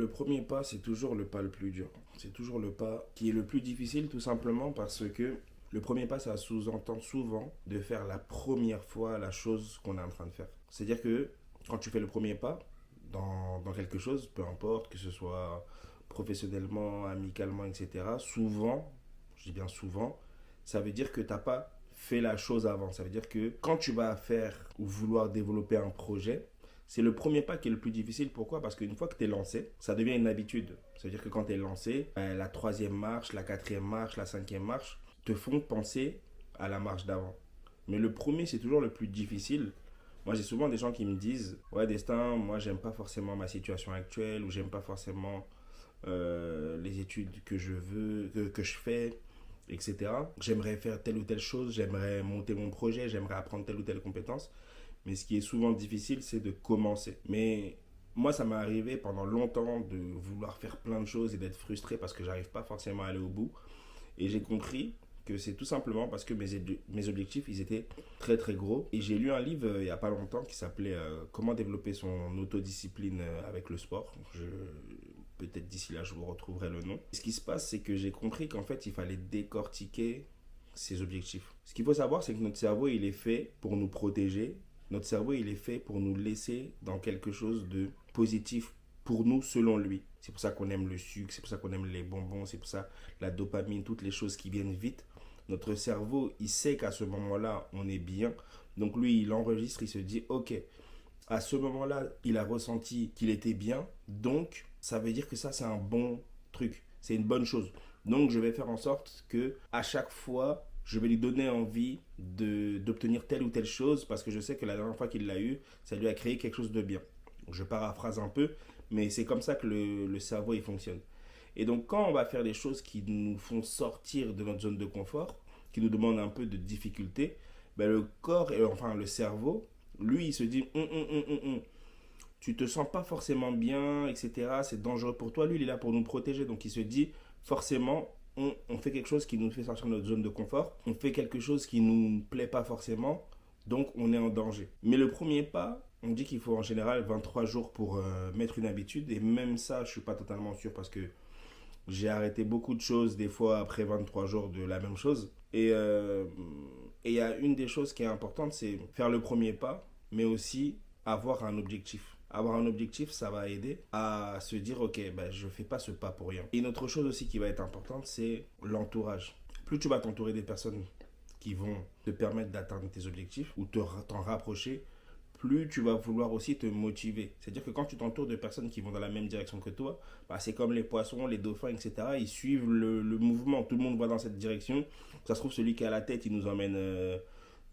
Le premier pas, c'est toujours le pas le plus dur. C'est toujours le pas qui est le plus difficile, tout simplement parce que le premier pas, ça sous-entend souvent de faire la première fois la chose qu'on est en train de faire. C'est-à-dire que quand tu fais le premier pas dans quelque chose, peu importe, que ce soit professionnellement, amicalement, etc., souvent, je dis bien souvent, ça veut dire que tu n'as pas fait la chose avant. Ça veut dire que quand tu vas faire ou vouloir développer un projet, c'est le premier pas qui est le plus difficile. Pourquoi? Parce qu'une fois que tu es lancé, ça devient une habitude. Ça veut dire que quand tu es lancé, la troisième marche, la quatrième marche, la cinquième marche te font penser à la marche d'avant. Mais le premier, c'est toujours le plus difficile. Moi, j'ai souvent des gens qui me disent: Ouais, Destin, moi, j'aime pas forcément ma situation actuelle, ou j'aime pas forcément les études que je veux, que je fais, etc. J'aimerais faire telle ou telle chose, j'aimerais monter mon projet, j'aimerais apprendre telle ou telle compétence. Mais ce qui est souvent difficile, c'est de commencer. Mais moi, ça m'est arrivé pendant longtemps de vouloir faire plein de choses et d'être frustré parce que j'arrive pas forcément à aller au bout. Et j'ai compris que c'est tout simplement parce que mes objectifs, ils étaient très très gros. Et j'ai lu un livre il y a pas longtemps qui s'appelait Comment développer son autodiscipline avec le sport. Peut-être d'ici là, je vous retrouverai le nom. Ce qui se passe, c'est que j'ai compris qu'en fait, il fallait décortiquer ses objectifs. Ce qu'il faut savoir, c'est que notre cerveau, il est fait pour nous protéger. Notre cerveau, il est fait pour nous laisser dans quelque chose de positif pour nous, selon lui. C'est pour ça qu'on aime le sucre, c'est pour ça qu'on aime les bonbons, c'est pour ça la dopamine, toutes les choses qui viennent vite. Notre cerveau, il sait qu'à ce moment-là, on est bien. Donc lui, il enregistre, il se dit: ok, à ce moment-là, il a ressenti qu'il était bien. Donc, ça veut dire que ça, c'est un bon truc. C'est une bonne chose. Donc, je vais faire en sorte que à chaque fois, je vais lui donner envie d'obtenir telle ou telle chose parce que je sais que la dernière fois qu'il l'a eu, ça lui a créé quelque chose de bien. Je paraphrase un peu, mais c'est comme ça que le cerveau il fonctionne. Et donc, quand on va faire des choses qui nous font sortir de notre zone de confort, qui nous demandent un peu de difficulté, ben le corps, et enfin le cerveau, lui, il se dit: tu te sens pas forcément bien, etc. C'est dangereux pour toi. Lui, il est là pour nous protéger. Donc, il se dit: forcément, on fait quelque chose qui nous fait sortir de notre zone de confort. On fait quelque chose qui ne nous plaît pas forcément. Donc, on est en danger. Mais le premier pas, on dit qu'il faut en général 23 jours pour mettre une habitude. Et même ça, je ne suis pas totalement sûr parce que j'ai arrêté beaucoup de choses des fois après 23 jours de la même chose. Et il y a une des choses qui est importante, c'est faire le premier pas, mais aussi avoir un objectif. Avoir un objectif, ça va aider à se dire: ok, ben, je ne fais pas ce pas pour rien. Et une autre chose aussi qui va être importante, c'est l'entourage. Plus tu vas t'entourer des personnes qui vont te permettre d'atteindre tes objectifs ou t'en rapprocher, plus tu vas vouloir aussi te motiver. C'est-à-dire que quand tu t'entoures de personnes qui vont dans la même direction que toi, bah c'est comme les poissons, les dauphins, etc. Ils suivent le mouvement. Tout le monde va dans cette direction. Ça se trouve, celui qui a la tête, il nous emmène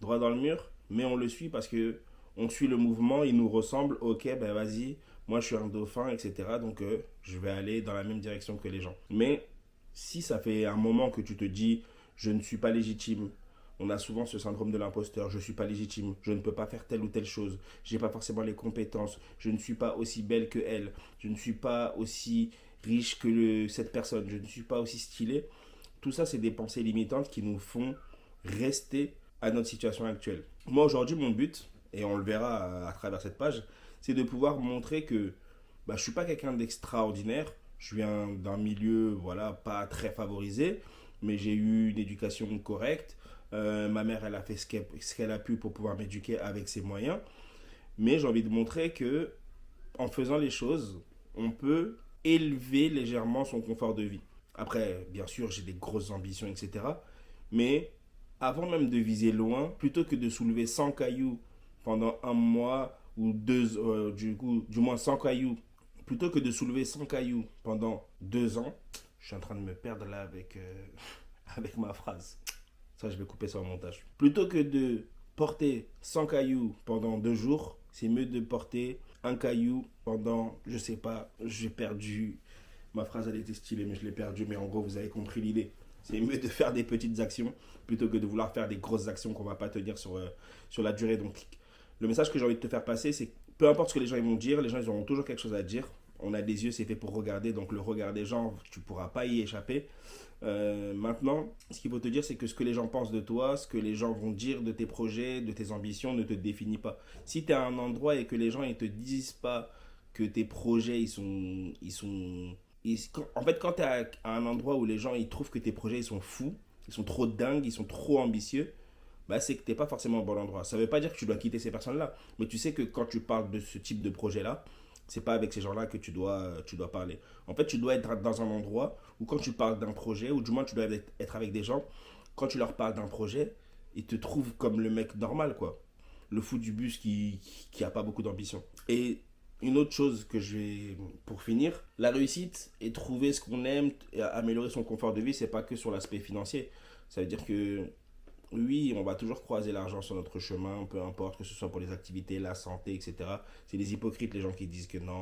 droit dans le mur. Mais on le suit parce que on suit le mouvement, il nous ressemble. Ok, ben vas-y, moi je suis un dauphin, etc. Donc je vais aller dans la même direction que les gens. Mais si ça fait un moment que tu te dis: je ne suis pas légitime, on a souvent ce syndrome de l'imposteur: je ne suis pas légitime, je ne peux pas faire telle ou telle chose, je n'ai pas forcément les compétences, je ne suis pas aussi belle que elle, je ne suis pas aussi riche que cette personne, je ne suis pas aussi stylé. Tout ça, c'est des pensées limitantes qui nous font rester à notre situation actuelle. Moi, aujourd'hui, mon but, et on le verra à travers cette page, c'est de pouvoir montrer que je ne suis pas quelqu'un d'extraordinaire. Je viens d'un milieu, voilà, pas très favorisé, mais j'ai eu une éducation correcte. Ma mère, elle a fait ce qu'elle a pu pour pouvoir m'éduquer avec ses moyens. Mais j'ai envie de montrer que en faisant les choses, on peut élever légèrement son confort de vie. Après, bien sûr, j'ai des grosses ambitions, etc. Mais avant même de viser loin, plutôt que de soulever 100 cailloux pendant un mois ou deux, du moins 100 cailloux, plutôt que de soulever 100 cailloux pendant 2 ans, je suis en train de me perdre là avec, avec ma phrase. Ça, je vais couper ça au montage. Plutôt que de porter 100 cailloux pendant 2 jours, c'est mieux de porter un caillou pendant, je sais pas, j'ai perdu. Ma phrase, elle était stylée, mais je l'ai perdue. Mais en gros, vous avez compris l'idée. C'est mieux de faire des petites actions plutôt que de vouloir faire des grosses actions qu'on va pas tenir sur la durée. Donc, le message que j'ai envie de te faire passer, c'est que peu importe ce que les gens ils vont dire, les gens ils auront toujours quelque chose à dire. On a des yeux, c'est fait pour regarder, donc le regard des gens, tu ne pourras pas y échapper. Maintenant, ce qu'il faut te dire, c'est que ce que les gens pensent de toi, ce que les gens vont dire de tes projets, de tes ambitions, ne te définit pas. Si tu es à un endroit et que les gens ne te disent pas que tes projets, en fait, quand tu es à un endroit où les gens ils trouvent que tes projets ils sont fous, ils sont trop dingues, ils sont trop ambitieux, bah, c'est que tu n'es pas forcément au bon endroit. Ça ne veut pas dire que tu dois quitter ces personnes-là, mais tu sais que quand tu parles de ce type de projet-là, c'est pas avec ces gens-là que tu dois parler. En fait, tu dois être dans un endroit où quand tu parles d'un projet, ou du moins tu dois être avec des gens, quand tu leur parles d'un projet, ils te trouvent comme le mec normal, quoi. Le fou du bus qui a pas beaucoup d'ambition. Et une autre chose que je vais, pour finir, la réussite et trouver ce qu'on aime et améliorer son confort de vie, c'est pas que sur l'aspect financier. Ça veut dire que oui, on va toujours croiser l'argent sur notre chemin, peu importe que ce soit pour les activités, la santé, etc. C'est des hypocrites les gens qui disent que non,